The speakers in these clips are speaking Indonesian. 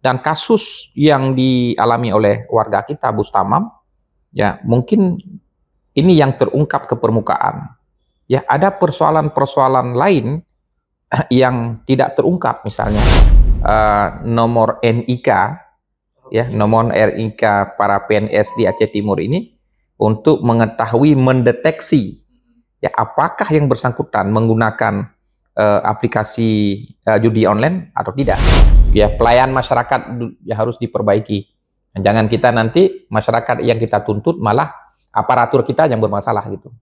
Dan kasus yang dialami oleh warga kita, Bustamam, ya mungkin ini yang terungkap ke permukaan. Ya, ada persoalan-persoalan lain yang tidak terungkap, misalnya nomor NIK, ya nomor NIK para PNS di Aceh Timur ini untuk mengetahui, mendeteksi ya apakah yang bersangkutan menggunakan aplikasi judi online atau tidak. Ya, pelayanan masyarakat ya harus diperbaiki. Jangan kita nanti masyarakat yang kita tuntut malah aparatur kita yang bermasalah gitu.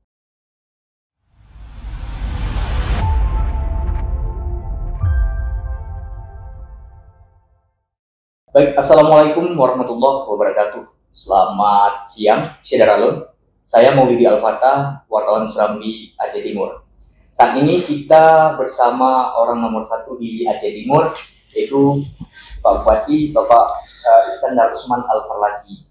Baik, Assalamualaikum warahmatullahi wabarakatuh. Selamat siang, Syederalun. Saya Maulidi Al-Fatah, wartawan Serambi Aceh Timur. Saat ini kita bersama orang nomor satu di Aceh Timur, yaitu Pak Bupati, Bapak Iskandar Usman Al-Farlaki.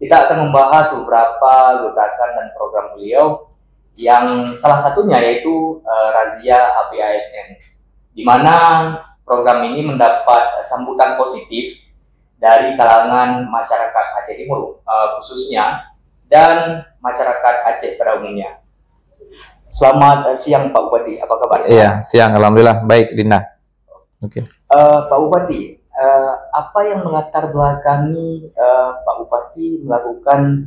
Kita akan membahas beberapa gerakan dan program beliau, yang salah satunya yaitu razia HP ASN, di mana program ini mendapat sambutan positif dari kalangan masyarakat Aceh Timur khususnya, dan masyarakat Aceh pada umumnya. Selamat siang Pak Bupati, apa kabar? Iya, siang, alhamdulillah baik, Dinda. Oke. Pak Bupati, apa yang melatar belakangi Pak Bupati melakukan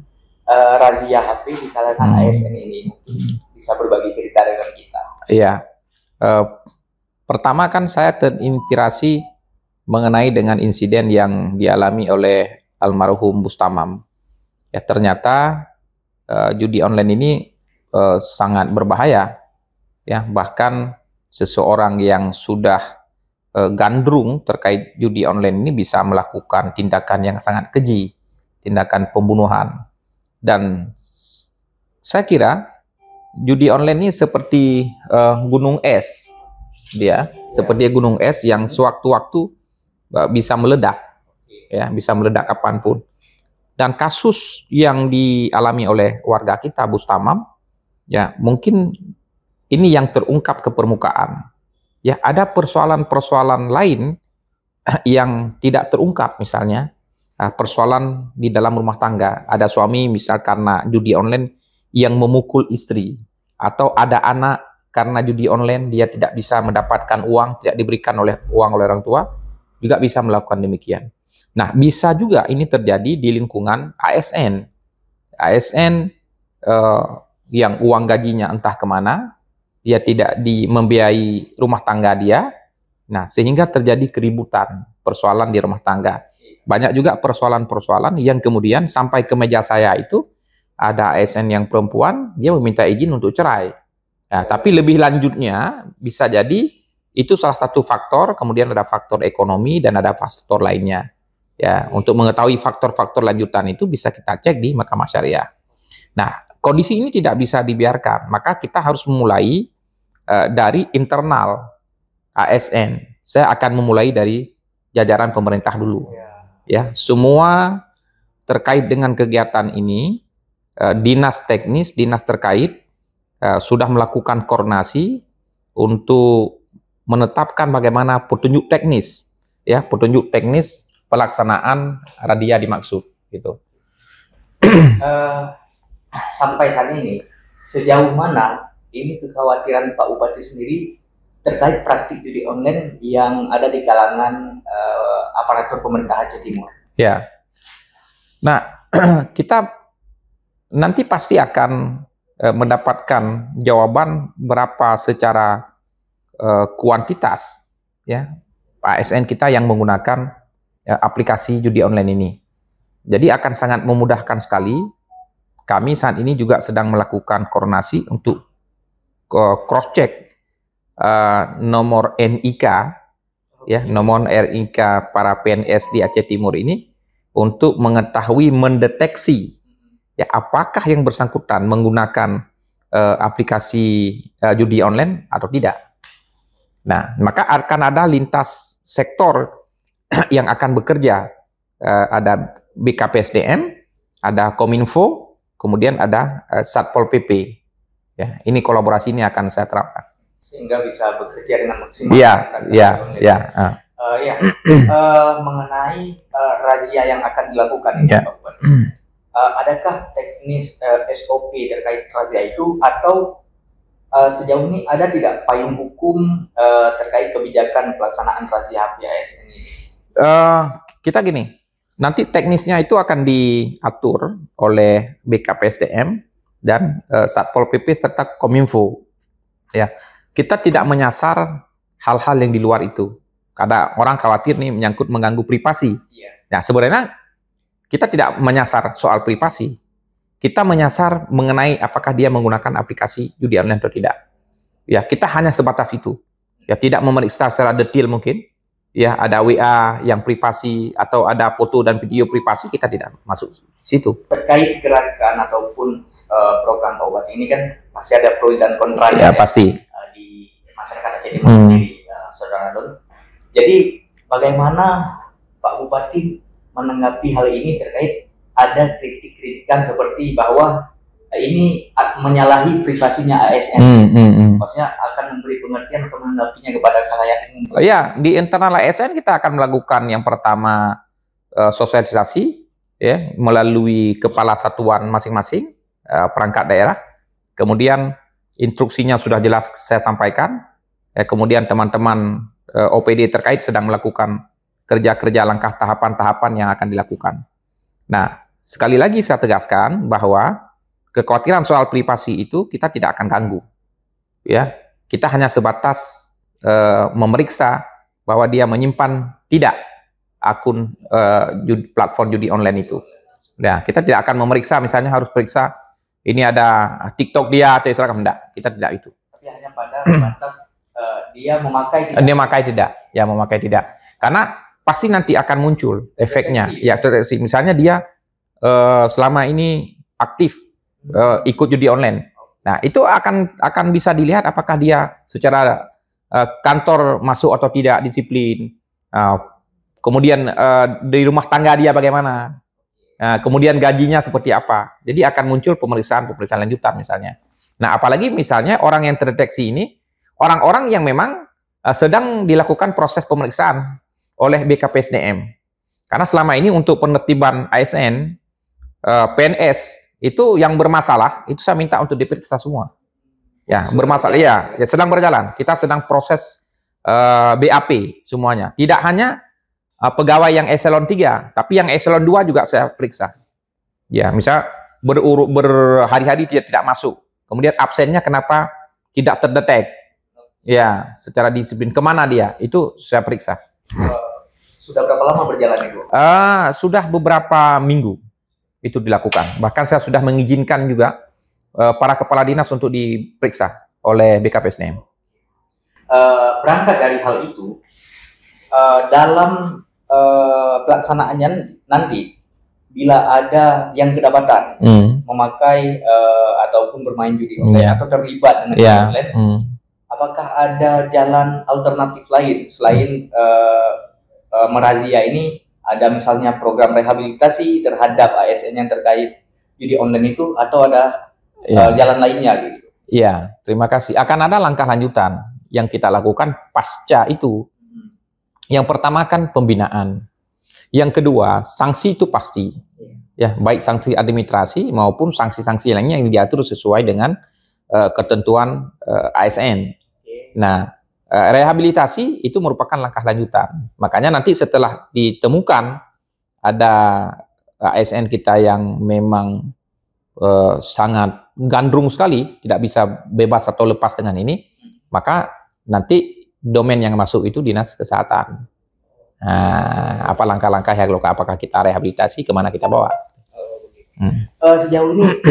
razia HP di kalangan ASN ini? Bisa berbagi cerita dengan kita? Iya. Pertama kan saya terinspirasi mengenai dengan insiden yang dialami oleh almarhum Bustamam. Ya, ternyata judi online ini sangat berbahaya. Ya, bahkan seseorang yang sudah gandrung terkait judi online ini bisa melakukan tindakan yang sangat keji, tindakan pembunuhan. Dan saya kira judi online ini seperti gunung es. Dia seperti gunung es yang sewaktu-waktu bisa meledak, ya bisa meledak kapanpun. Dan kasus yang dialami oleh warga kita, Bustamam, ya mungkin ini yang terungkap ke permukaan. Ya, ada persoalan-persoalan lain yang tidak terungkap, misalnya persoalan di dalam rumah tangga. Ada suami misal karena judi online yang memukul istri, atau ada anak karena judi online dia tidak bisa mendapatkan uang, tidak diberikan oleh orang tua, juga bisa melakukan demikian. Nah, bisa juga ini terjadi di lingkungan ASN. ASN yang uang gajinya entah kemana, dia tidak membiayai rumah tangga dia, nah sehingga terjadi keributan, persoalan di rumah tangga. Banyak juga persoalan-persoalan yang kemudian sampai ke meja saya itu, ada ASN yang perempuan, dia meminta izin untuk cerai. Nah, tapi lebih lanjutnya bisa jadi itu salah satu faktor, kemudian ada faktor ekonomi dan ada faktor lainnya. Ya, untuk mengetahui faktor-faktor lanjutan itu bisa kita cek di Mahkamah Syariah. Nah, kondisi ini tidak bisa dibiarkan, maka kita harus memulai dari internal ASN. Saya akan memulai dari jajaran pemerintah dulu. Ya, semua terkait dengan kegiatan ini, dinas teknis, dinas terkait sudah melakukan koordinasi untuk menetapkan bagaimana petunjuk teknis, ya petunjuk teknis pelaksanaan razia dimaksud, gitu. Sampai saat ini, sejauh mana ini kekhawatiran Pak Bupati sendiri terkait praktik judi online yang ada di kalangan aparatur pemerintah Aceh Timur? Ya, nah kita nanti pasti akan mendapatkan jawaban berapa secara kuantitas, ya ASN kita yang menggunakan aplikasi judi online ini. Jadi akan sangat memudahkan sekali. Kami saat ini juga sedang melakukan koordinasi untuk cross check nomor NIK, ya nomor NIK para PNS di Aceh Timur ini untuk mengetahui, mendeteksi ya apakah yang bersangkutan menggunakan aplikasi judi online atau tidak. Nah, maka akan ada lintas sektor yang akan bekerja. Ada BKPSDM, ada Kominfo, kemudian ada Satpol PP. Ya, ini kolaborasi ini akan saya terapkan. Sehingga bisa bekerja dengan maksimal. Iya. Ya, mengenai razia yang akan dilakukan ini, Pak Bupati. Adakah teknis SOP terkait razia itu, atau sejauh ini ada tidak payung hukum terkait kebijakan pelaksanaan razia HP ASN ini? Kita gini, nanti teknisnya itu akan diatur oleh BKPSDM dan Satpol PP serta Kominfo. Ya, kita tidak menyasar hal-hal yang di luar itu. Karena orang khawatir nih menyangkut mengganggu privasi. Nah, sebenarnya kita tidak menyasar soal privasi. Kita menyasar mengenai apakah dia menggunakan aplikasi judi online atau tidak. Ya, kita hanya sebatas itu. Ya, tidak memeriksa secara detail mungkin. Ya, ada WA yang privasi atau ada foto dan video privasi, kita tidak masuk situ. Terkait gerakan ataupun program Pak Bupati ini kan pasti ada pro dan kontra ya, pasti di masyarakat Aceh Timur sendiri, Saudara Don. Jadi bagaimana Pak Bupati menanggapi hal ini terkait ada kritik-kritikan seperti bahwa ini menyalahi privasinya ASN, maksudnya akan memberi pengertian atau menanggapinya kepada khalayak umum. Ya, di internal ASN kita akan melakukan yang pertama sosialisasi, ya, melalui kepala satuan masing-masing perangkat daerah. Kemudian instruksinya sudah jelas saya sampaikan. Kemudian teman-teman OPD terkait sedang melakukan kerja-kerja langkah tahapan-tahapan yang akan dilakukan. Nah, sekali lagi saya tegaskan bahwa kekhawatiran soal privasi itu kita tidak akan ganggu. Ya, kita hanya sebatas memeriksa bahwa dia menyimpan tidak akun platform judi online itu. Nah, kita tidak akan memeriksa, misalnya harus periksa ini ada TikTok dia atau Instagram, enggak. Kita tidak itu. Tapi hanya pada batas dia memakai tidak. Dia memakai tidak. Ya, memakai tidak. Karena pasti nanti akan muncul efeknya. Ya, terdeteksi. Misalnya dia selama ini aktif ikut judi online. Nah, itu akan bisa dilihat apakah dia secara kantor masuk atau tidak disiplin. Kemudian di rumah tangga dia bagaimana. Kemudian gajinya seperti apa. Jadi akan muncul pemeriksaan lanjutan misalnya. Nah, apalagi misalnya orang yang terdeteksi ini orang-orang yang memang sedang dilakukan proses pemeriksaan oleh BKPSDM. Karena selama ini untuk penertiban ASN, PNS itu yang bermasalah, itu saya minta untuk diperiksa semua. Ya, bermasalah, ya sedang berjalan. Kita sedang proses BAP semuanya. Tidak hanya pegawai yang eselon 3, tapi yang eselon 2 juga saya periksa. Ya, misal berhari-hari tidak masuk. Kemudian absennya kenapa tidak terdetek? Ya, secara disiplin kemana dia? Itu saya periksa. Sudah berapa lama berjalan itu? Sudah beberapa minggu itu dilakukan. Bahkan saya sudah mengizinkan juga para kepala dinas untuk diperiksa oleh BKPSDM. Berangkat dari hal itu, dalam pelaksanaannya nanti, bila ada yang kedapatan memakai ataupun bermain judi online atau terlibat dengan judi online, apakah ada jalan alternatif lain selain merazia ini? Ada misalnya program rehabilitasi terhadap ASN yang terkait judi online itu, atau ada jalan lainnya gitu? Iya, terima kasih. Akan ada langkah lanjutan yang kita lakukan pasca itu. Yang pertama kan pembinaan. Yang kedua, sanksi itu pasti. Ya, baik sanksi administrasi maupun sanksi-sanksi lainnya yang diatur sesuai dengan ketentuan ASN. Nah, rehabilitasi itu merupakan langkah lanjutan. Makanya nanti setelah ditemukan ada ASN kita yang memang sangat gandrung sekali, tidak bisa bebas atau lepas dengan ini, maka nanti domain yang masuk itu dinas kesehatan. Nah, apa langkah-langkah yang dilakukan? Apakah kita rehabilitasi, kemana kita bawa? Sejauh ini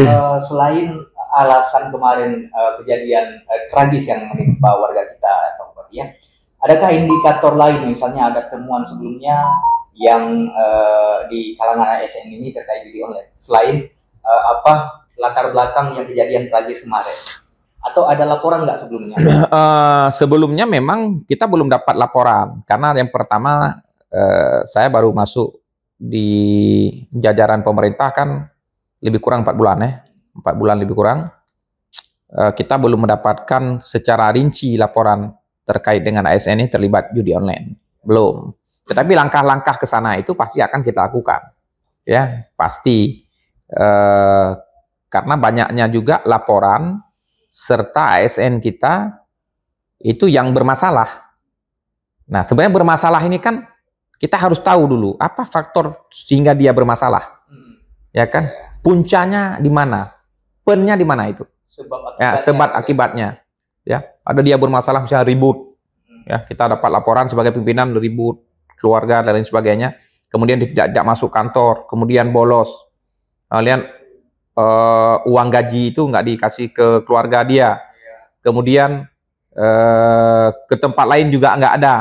selain alasan kemarin kejadian tragis yang menimpa warga kita, ya, adakah indikator lain, misalnya ada temuan sebelumnya yang di kalangan ASN ini terkait judi online, selain latar belakang yang kejadian tragis kemarin? Atau ada laporan nggak sebelumnya? Sebelumnya memang kita belum dapat laporan, karena yang pertama saya baru masuk di jajaran pemerintah kan lebih kurang 4 bulan ya, 4 bulan lebih kurang. Kita belum mendapatkan secara rinci laporan terkait dengan ASN ini terlibat judi online. Belum. Tetapi langkah-langkah ke sana itu pasti akan kita lakukan. Ya, pasti. Karena banyaknya juga laporan serta ASN kita itu yang bermasalah. Nah, sebenarnya bermasalah ini kan kita harus tahu dulu apa faktor sehingga dia bermasalah. Ya kan? Puncanya di mana? Pennya di mana itu? Sebab akibatnya. Ya, ada dia bermasalah misalnya ribut. Ya, kita dapat laporan sebagai pimpinan ribut keluarga dan lain sebagainya. Kemudian tidak masuk kantor, kemudian bolos. Kalian uang gaji itu nggak dikasih ke keluarga dia. Kemudian ke tempat lain juga nggak ada.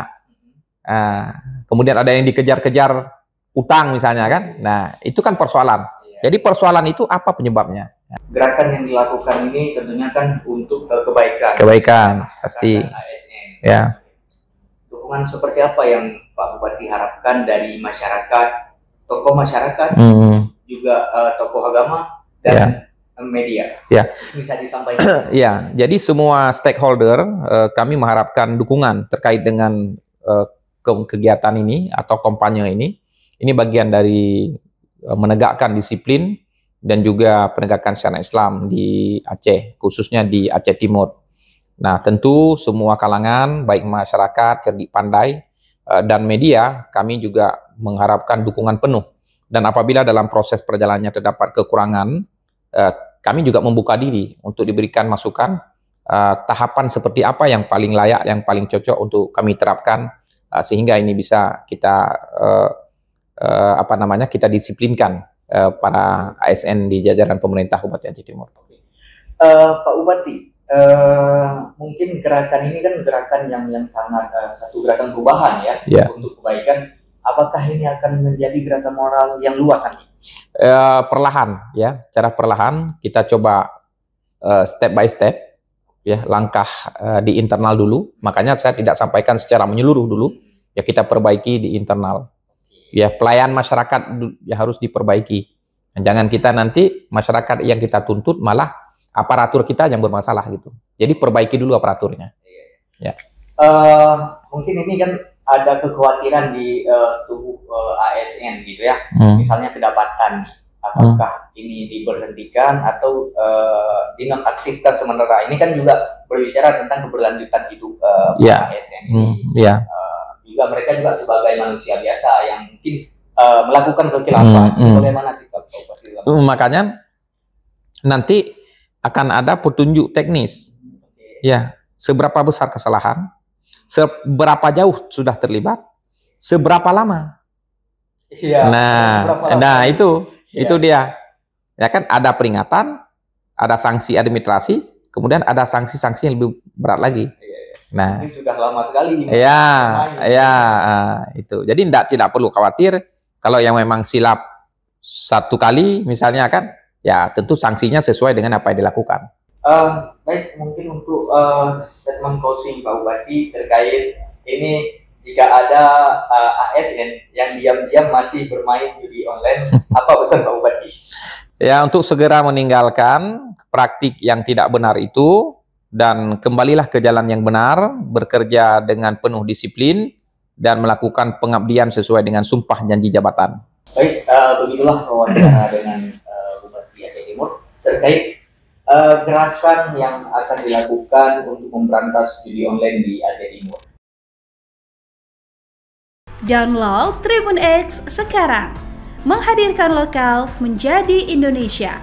Kemudian ada yang dikejar-kejar utang misalnya kan. Nah, itu kan persoalan. Jadi persoalan itu apa penyebabnya? Gerakan yang dilakukan ini tentunya kan untuk kebaikan. Kebaikan, pasti. ASN. Ya. Dukungan seperti apa yang Pak Bupati harapkan dari masyarakat, tokoh masyarakat, juga tokoh agama dan media? Ya. Bisa disampaikan. Ya, jadi semua stakeholder kami mengharapkan dukungan terkait dengan kegiatan ini atau kampanye ini. Ini bagian dari menegakkan disiplin dan juga penegakan syariat Islam di Aceh, khususnya di Aceh Timur. Nah, tentu semua kalangan, baik masyarakat, cerdik pandai, dan media, kami juga mengharapkan dukungan penuh. Dan apabila dalam proses perjalanannya terdapat kekurangan, kami juga membuka diri untuk diberikan masukan, tahapan seperti apa yang paling layak, yang paling cocok untuk kami terapkan, sehingga ini bisa kita kita disiplinkan para ASN di jajaran pemerintah Kabupaten Aceh Timur. Pak Bupati, mungkin gerakan ini kan gerakan yang sangat satu gerakan perubahan ya untuk kebaikan. Apakah ini akan menjadi gerakan moral yang luas nanti? Perlahan ya, secara perlahan kita coba step by step ya, langkah di internal dulu. Makanya saya tidak sampaikan secara menyeluruh dulu. Ya, kita perbaiki di internal. Ya, pelayan masyarakat ya harus diperbaiki. Jangan kita nanti masyarakat yang kita tuntut malah aparatur kita yang bermasalah gitu. Jadi perbaiki dulu aparaturnya. Ya. Mungkin ini kan ada kekhawatiran di tubuh ASN gitu ya. Misalnya kedapatan, apakah ini diberhentikan atau dinonaktifkan sementara. Ini kan juga berbicara tentang keberlanjutan hidup ASN ini. Juga mereka juga sebagai manusia biasa yang mungkin melakukan kekhilapan. Bagaimana sih Pak Bupati? Makanya nanti akan ada petunjuk teknis. Ya, seberapa besar kesalahan, seberapa jauh sudah terlibat, seberapa lama. Iya. Nah itu dia. Ya kan ada peringatan, ada sanksi administrasi, kemudian ada sanksi-sanksi yang lebih berat lagi. Nah, ini sudah lama sekali. Itu. Jadi tidak perlu khawatir kalau yang memang silap satu kali misalnya kan, ya tentu sanksinya sesuai dengan apa yang dilakukan. Baik, mungkin untuk statement closing Pak Bupati terkait ini, jika ada ASN yang diam-diam masih bermain judi online, apa pesan Pak Bupati? Ya, untuk segera meninggalkan praktik yang tidak benar itu dan kembalilah ke jalan yang benar, bekerja dengan penuh disiplin dan melakukan pengabdian sesuai dengan sumpah janji jabatan. Baik, begitulah wawancara dengan Bupati Aceh Timur terkait gerakan yang akan dilakukan untuk memberantas judi online di Aceh Timur. Download Tribun X sekarang, menghadirkan lokal menjadi Indonesia.